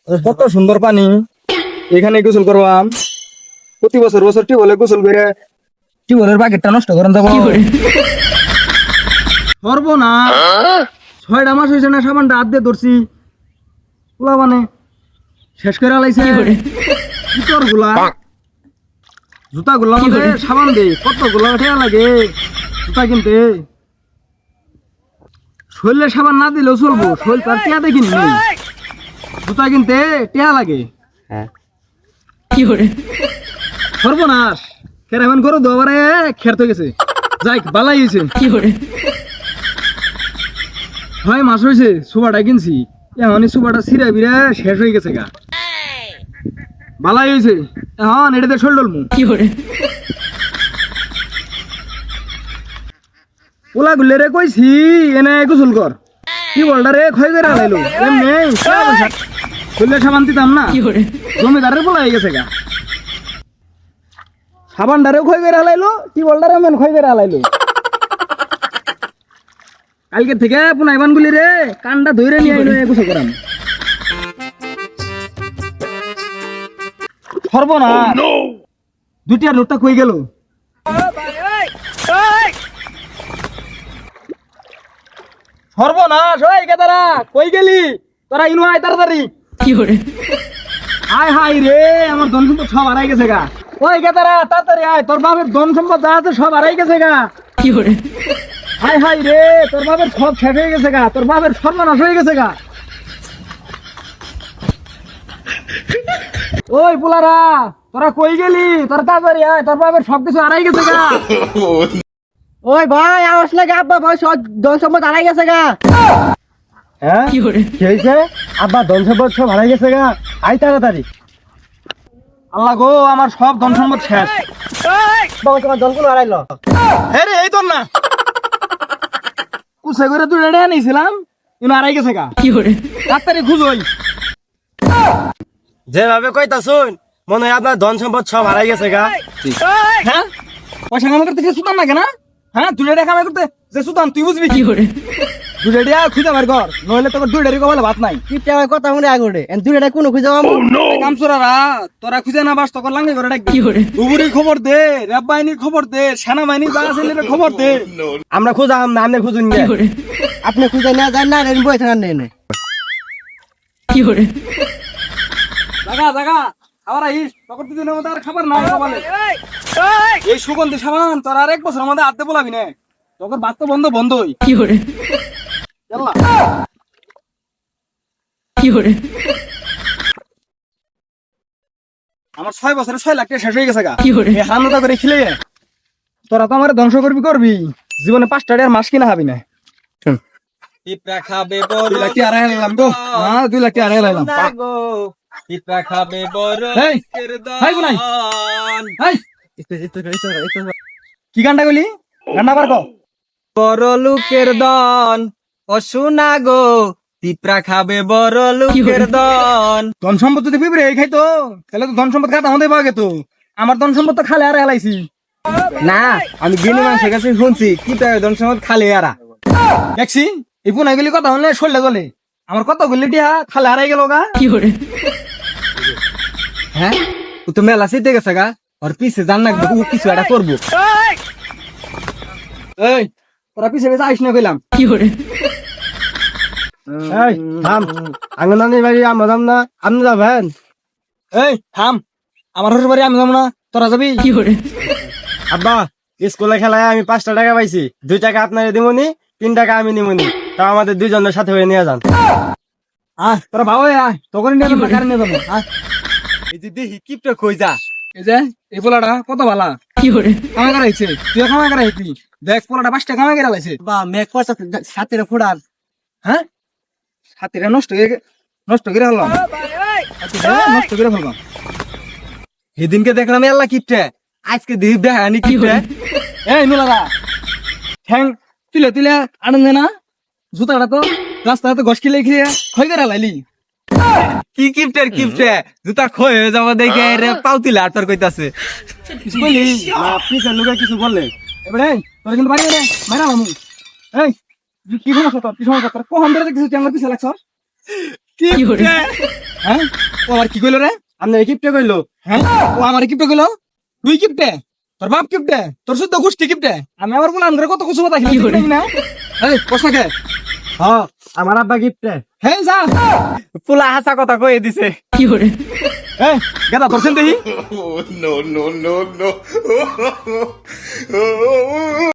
কত সুন্দর পানি, এখানে গোসল করবাম। প্রতি বছর বছর টিউবওয়েলে গোসল করে টিউবওয়েলের বাকেটটা নষ্ট করেন যাবো। সরবো না, 6টা মাস হয়েছে না সাবানটা হাত দিয়ে ধরছি, পোলা মানে শেষ করে আলাইছে। জুতোর গুলা জুতা গুলা মধ্যে সাবান দে, কত গুলা ঠেয়া লাগে জুতা কিনতে। শরীরে সাবান না দিলেও চলবো, শরীর তার টিয়া দেখিন নেই, জুতা কিনতে টিয়া লাগে। সর্বনাশ, কেরামান করো দোবারে খেরতে গেছে, যাই বালাই হয়েছে। 6 মাস হয়েছে সুবাটা কিনছি, এখন সুবাটা ছিঁড়া বিড়া শেষ হয়ে গেছে গা, বালাই হয়েছে। এখন এটাতে শোল ডলমু পোলা গুলে রে কইছি এনে গোসল কর, কি বলটা রে ক্ষয় করে আলাইলো। এমনি খুললে সাবান দিতাম না, জমিদারের পোলা হয়ে গেছে গা। সাবানটারেও ক্ষয় করে আলাইলো, কি বলটারে এমন ক্ষয় করে আলাইলো। কালকে থেকে পুনাইবান গুলি রে কানটা ধরে নিয়ে আইলো গোসল করাম। সর্বনা, দুটিয়ার লোকটা কই গেল। সর্বনাশ, ওই কেদারা কই গেলি তোরা? ইনু আয় তাড়াতাড়ি। আয় হাই রে, আমার ধন সম্পদ সব হারাই গেছে গা। ওই কেদারা তাড়াতাড়ি আয়, তোর বাপের ধন সম্পদ যা আছে সব হারাই গেছে গা। হাই হাই রে, তোর বাপের সব শেষ হয়ে গেছে গা, তোর বাপের সর্বনাশ হয়ে গেছে গা। ওই পুলারা তোরা কই গেলি? তোর তাড়াতাড়ি আয়, তোর বাপের সবকিছু হারাই গেছে গা। ওই ভাই আওয়াজ লাগে, আব্বা ভাই সব ধন সম্পদ হারাই গেছে গা। হ্যাঁ কি হয়েছে? আব্বা ধন সম্পদ সব হারাই গেছে গা, আয় তাড়াতাড়ি। আল্লাহ গো, আমার সব ধন সম্পদ শেষ। বাবা তোমার ধনগুলো হারাইলো। হ্যাঁ রে, এই তোর না কুসে করে তুই রেডে আনিছিলাম, ইনু হারাই গেছে গা। তাড়াতাড়ি খুঁজোই। যেভাবে কইতা শুন, মনে হয় আপনার ধন সম্পদ সব হারাই গেছে গা। হ্যাঁ, পয়সা কামাই করতে সে সুতান লাগে না? হ্যাঁ, দুই টাকা কামাই করতে যে সুতান, তুই বুঝবি কি? 2 টাকা খুঁজে বার কর, নইলে তোর 2 টাকা কমালে ভাত নাই। কি টাকা কথা মনে আগুড়ে এন দুই টাকা কোনো খুঁজে পাবো? কামচোরারা তোরা খুঁজে না বাস, তখন লাঙ্গে করে ডাকবি। উবুরি খবর দে, র্যাব বাহিনীর খবর দে, সেনাবাহিনী যা আছে খবর দে। আমরা খুঁজাম না, আপনি খুঁজুন গে। আপনি খুঁজে না যান না, বই থাকার নেই। জাগা জাগা খাবার আইস, তখন দুদিনের মধ্যে আর খাবার নাই কপালে। এই সুগন্ধি সাবান তোর আর 1 বছর আমাদের আদতে বলাবি না, তখন ভাত তো বন্ধই। জানলা আমার 6 বছরে 6 লাখ টাকা শেষ হয়ে গেছে গা। হান্নতা করে খিলে তোরা তো আমার ধ্বংস করবি জীবনে 5 টাকার মাস কিনা হাবি না। পিঁপড়া খাবে 2 লাখ টাকা আড়াই লাইলাম গো। হ্যাঁ, 2 লাখ টাকা আড়াই লাইলাম। পিঁপড়া খাবে বড় এই, এই গুনাই, এই, কি গানটা কইলি? গানটা বার কর। বড় লোকের দন, ও শোনা গো, পিঁপড়া খাবে বড় লোকের দন। ধন সম্পদ যদি পিঁপড়ে খাইতো, তাহলে তো ধন সম্পদ খাতা আমাদের পাওয়া গেত। আমার ধন সম্পদ তো খালে আর হেলাইছি না, আমি গিনি মানুষের কাছে শুনছি পিঁপড়া ধন সম্পদ খালে আরা। দেখছি। এই পুনাই গুলি কথা হলে শরীরে চলে, আমার কত গুলি টিয়া খালে হারাই গেল গা। হ্যাঁ, ও তো মেলা চিতে গেছে গা, ওর পিছে জান না ও কিছু একটা করবো। এই, তোরা পিছে পিছে আইস না কইলাম। এই থাম, আঙ্গনানি বাড়ি আমরা যাম না, আপনি যাবেন? এই থাম, আমার শ্বশুর বাড়ি আমি যাবো না, তোরা যাবি? আব্বা, স্কুলে খেলায় আমি 5 টাকা পাইছি, 2 টাকা আপনারে দিমুনি, 3 টাকা আমি নিমুনি, তা আমাদের 2জনের সাথে হয়ে নিয়ে যান। আয় তোরা ভালো আয়, তখন নিয়ে যাবো, কারে নিয়ে যাবো। আয়, এই যে দেখি কিপটা কই যা। এই যে এই পোলাটা কত ভালা কামাই করা হয়েছে, তুই কামাই করা হয়েছি। দেখ পোলাটা 5 টাকা কামাই করে লাইছে। বা মেঘ পয়সা সাথে ফুড়ান। হ্যাঁ, হাতিরা নষ্ট করে হলাম, নষ্ট করে ফেললাম। সেদিনকে দেখলাম আল্লাহ কিপটা, আজকে দেখি দেখানি কিপটা। এই নুলারা ঠ্যাং তুলে আনন্দ না, জুতাটা তো রাস্তাতে গস খেলে খেয়ে ক্ষয় করে লাইলি। কি কিপটার কিপটা, জুতা ক্ষয় হয়ে যাবো দেখে রে পাউতিলা আর তোর কইতাছে। কিছু বলি না, পিছের লোকে কিছু বললে এবারে তোরা কিন্তু বাড়ি রে মারা মামু। এই কি সমস্যা তোর? কি সমস্যা তোর? কখন ধরে কিছু চ্যাংলা পিছে লাগছ? কিপটা হ্যাঁ ও আমার কি কইলো রে আপনার কিপটে কইলো হ্যাঁ ও আমার কিপটে কইলো তুই কিপটে তোর বাপ কিপটে তোর শুদ্ধ গোষ্ঠী কিপটে আমি আমার বলে আন্দ্রে কত কিছু কথা খেলি না এই কষাকে হ আমার আব্বা কিপটে হ্যাঁ যা পোলা হাসা কথা কয়ে দিছে এই গেদা তোর দেখি Oh, no, no, no, no.